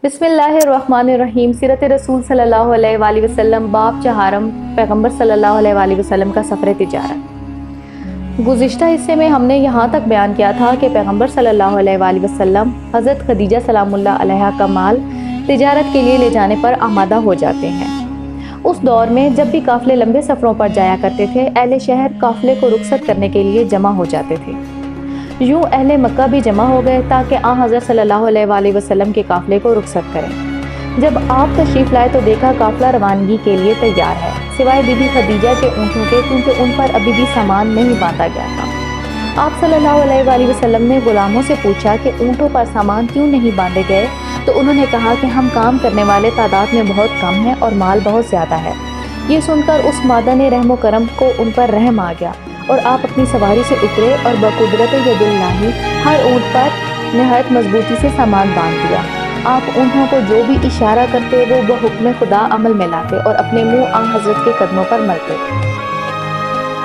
بسم اللہ الرحمن الرحیم۔ سیرت رسول صلی اللہ علیہ وآلہ وسلم، باب چہارم، پیغمبر صلی اللہ علیہ وآلہ وسلم کا سفر تجارت۔ گزشتہ حصے میں ہم نے یہاں تک بیان کیا تھا کہ پیغمبر صلی اللہ علیہ وآلہ وسلم حضرت خدیجہ سلام اللہ علیہا کا مال تجارت کے لیے لے جانے پر آمادہ ہو جاتے ہیں۔ اس دور میں جب بھی قافلے لمبے سفروں پر جایا کرتے تھے، اہل شہر قافلے کو رخصت کرنے کے لیے جمع ہو جاتے تھے۔ یوں اہل مکہ بھی جمع ہو گئے تاکہ حضرت صلی اللہ علیہ وآلہ وسلم کے قافلے کو رخصت کریں۔ جب آپ تشریف لائے تو دیکھا قافلہ روانگی کے لیے تیار ہے، سوائے بی بی خدیجہ کے اونٹوں کے، کیونکہ ان پر ابھی بھی سامان نہیں باندھا گیا تھا۔ آپ صلی اللہ علیہ وآلہ وسلم نے غلاموں سے پوچھا کہ اونٹوں پر سامان کیوں نہیں باندھے گئے، تو انہوں نے کہا کہ ہم کام کرنے والے تعداد میں بہت کم ہیں اور مال بہت زیادہ ہے۔ یہ سن کر اس مادہ نے رحم و کرم کو ان پر رحم آ گیا اور آپ اپنی سواری سے اترے اور بقدرت ید اللہ ہر اونٹ پر نہایت مضبوطی سے سامان باندھ دیا۔ آپ اونٹوں کو جو بھی اشارہ کرتے وہ بحکم خدا عمل میں لاتے اور اپنے منہ حضرت کے قدموں پر ملتے۔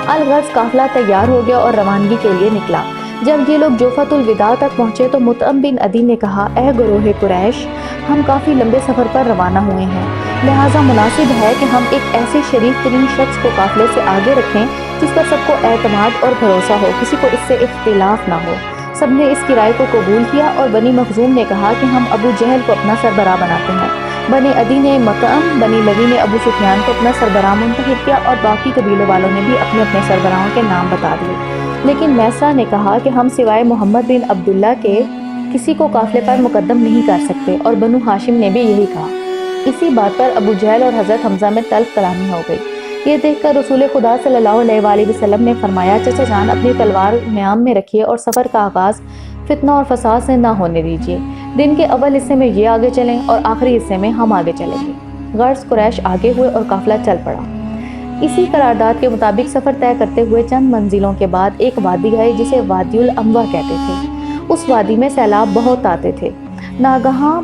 الغرض قافلہ تیار ہو گیا اور روانگی کے لیے نکلا۔ جب یہ لوگ جوفۃ الوداع تک پہنچے تو مطعم بن عدی نے کہا، اے گروہ قریش، ہم کافی لمبے سفر پر روانہ ہوئے ہیں، لہٰذا مناسب ہے کہ ہم ایک ایسے شریف ترین شخص کو قافلے سے آگے رکھیں جس پر سب کو اعتماد اور بھروسہ ہو، کسی کو اس سے اختلاف نہ ہو۔ سب نے اس کی رائے کو قبول کیا اور بنی مخزوم نے کہا کہ ہم ابو جہل کو اپنا سربراہ بناتے ہیں، بنی عدی نے مطعم، بنی لوی نے ابو سفیان کو اپنا سربراہ منتخب کیا اور باقی قبیلوں والوں نے بھی اپنے اپنے سربراہوں کے نام بتا دیے۔ لیکن میسرہ نے کہا کہ ہم سوائے محمد بن عبداللہ کے کسی کو قافلے پر مقدم نہیں کر سکتے، اور بنو ہاشم نے بھی یہی کہا۔ اسی بات پر ابو جہل اور حضرت حمزہ میں طلب کلامی ہو گئی۔ یہ دیکھ کر رسول خدا صلی اللہ علیہ وآلہ وسلم نے فرمایا، چچا جان اپنی تلوار میام میں رکھیے اور سفر کا آغاز فتنہ اور فساد سے نہ ہونے دیجیے۔ دن کے اول حصے میں یہ آگے چلیں اور آخری حصے میں ہم آگے چلیں گے۔ غرض قریش آگے ہوئے اور قافلہ چل پڑا۔ اسی قرارداد کے مطابق سفر طے کرتے ہوئے چند منزلوں کے بعد ایک وادی گئے جسے وادی الاموا کہتے تھے۔ اس وادی میں سیلاب بہت آتے تھے۔ ناگہاں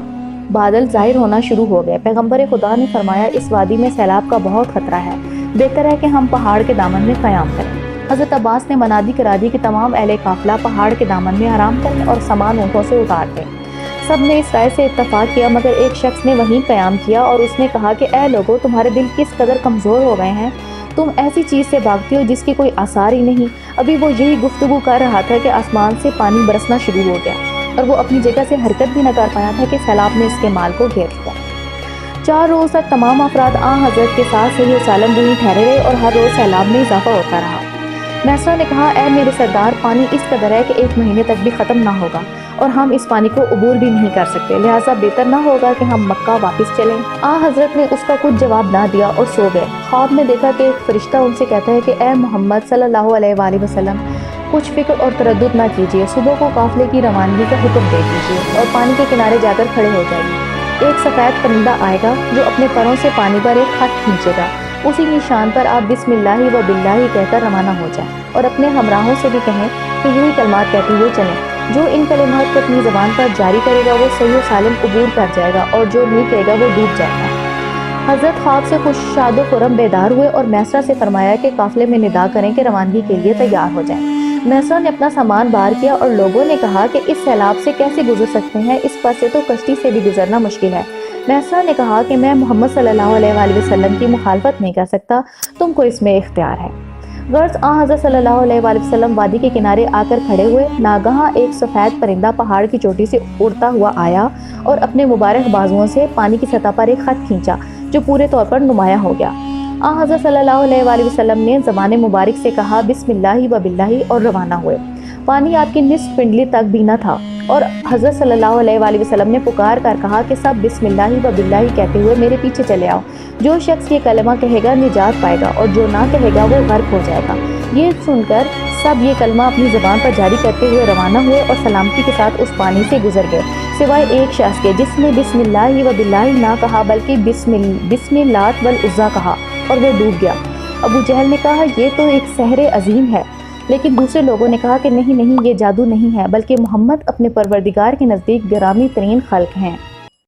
بادل ظاہر ہونا شروع ہو گئے۔ پیغمبر خدا نے فرمایا، اس وادی میں سیلاب کا بہت خطرہ ہے، بہتر ہے کہ ہم پہاڑ کے دامن میں قیام کریں۔ حضرت عباس نے منادی کرا دی کہ تمام اہل قافلہ پہاڑ کے دامن میں آرام کریں اور سامان اونٹوں سے اتار دیں۔ سب نے اس رائے سے اتفاق کیا، مگر ایک شخص نے وہیں قیام کیا اور اس نے کہا کہ اے لوگو، تمہارے دل کس قدر کمزور ہو گئے ہیں، تم ایسی چیز سے بھاگتی ہو جس کی کوئی آثار ہی نہیں۔ ابھی وہ یہی گفتگو کر رہا تھا کہ آسمان سے پانی برسنا شروع ہو گیا اور وہ اپنی جگہ سے حرکت بھی نہ کر پایا تھا کہ سیلاب نے اس کے مال کو گھیر لیا۔ 4 روز تک تمام افراد حضرت کے ساتھ صحیح و سالم وہیں ٹھہرے رہے اور ہر روز سیلاب میں اضافہ ہوتا رہا۔ میسرہ نے کہا، اے میرے سردار، پانی اس قدر ہے کہ 1 مہینے تک بھی ختم نہ ہوگا اور ہم اس پانی کو عبور بھی نہیں کر سکتے، لہٰذا بہتر نہ ہوگا کہ ہم مکہ واپس چلیں۔ حضرت نے اس کا کچھ جواب نہ دیا اور سو گئے۔ خواب میں دیکھا کہ ایک فرشتہ ان سے کہتا ہے کہ اے محمد صلی اللہ علیہ وآلہ وسلم، کچھ فکر اور تردد نہ کیجیے، صبح کو قافلے کی روانگی کا حکم دے دیجیے اور پانی کے کنارے جا کر کھڑے ہو جائیے۔ ایک سفید پرندہ آئے گا جو اپنے پروں سے پانی پر ایک خط کھینچے گا، اسی نشان پر آپ بسم اللہ و باللہ کہہ کر روانہ ہو جائیں اور اپنے ہمراہوں سے بھی کہیں کہ یہی کلمات کہتے ہوئے چلیں۔ جو ان کلمات کو اپنی زبان پر جاری کرے گا وہ صحیح و سالم عبور کر جائے گا اور جو نہیں کہے گا وہ ڈوب جائے گا۔ حضرت خواب سے خوش شاد و خرم بیدار ہوئے اور میسرہ سے فرمایا کہ قافلے میں ندا کریں کہ روانگی کے لیے تیار ہو جائیں۔ میسرہ نے اپنا سامان بار کیا اور لوگوں نے کہا کہ اس سیلاب سے کیسے گزر سکتے ہیں، اس پر سے تو کشتی سے بھی گزرنا مشکل ہے۔ میسرہ نے کہا کہ میں محمد صلی اللہ علیہ وآلہ وسلم کی مخالفت نہیں کر سکتا، تم کو اس میں اختیار ہے۔ غرض حضرت صلی اللہ علیہ وآلہ وسلم وادی کے کنارے آ کر کھڑے ہوئے۔ ناگہاں ایک سفید پرندہ پہاڑ کی چوٹی سے اڑتا ہوا آیا اور اپنے مبارک بازوؤں سے پانی کی سطح پر ایک خط کھینچا جو پورے طور پر نمایاں ہو گیا۔ حضرت صلی اللہ علیہ وآلہ وسلم نے زبان مبارک سے کہا، بسم اللہ و باللہ، اور روانہ ہوئے۔ پانی آپ کی نصف پنڈلی تک بھی نہ تھا اور حضرت صلی اللہ علیہ وآلہ وسلم نے پکار کر کہا کہ سب بسم اللہ و باللہ کہتے ہوئے میرے پیچھے چلے آؤ۔ جو شخص یہ کلمہ کہے گا نجات پائے گا اور جو نہ کہے گا وہ غرق ہو جائے گا۔ یہ سن کر سب یہ کلمہ اپنی زبان پر جاری کرتے ہوئے روانہ ہوئے اور سلامتی کے ساتھ اس پانی سے گزر گئے، سوائے ایک شخص کے جس نے بسم اللہ و باللہ نہ کہا بلکہ بسم لات والعزیٰ کہا اور وہ ڈوب گیا۔ ابو جہل نے کہا، یہ تو ایک سحر عظیم ہے، لیکن دوسرے لوگوں نے کہا کہ نہیں، یہ جادو نہیں ہے بلکہ محمد اپنے پروردگار کے نزدیک گرامی ترین خلق ہیں۔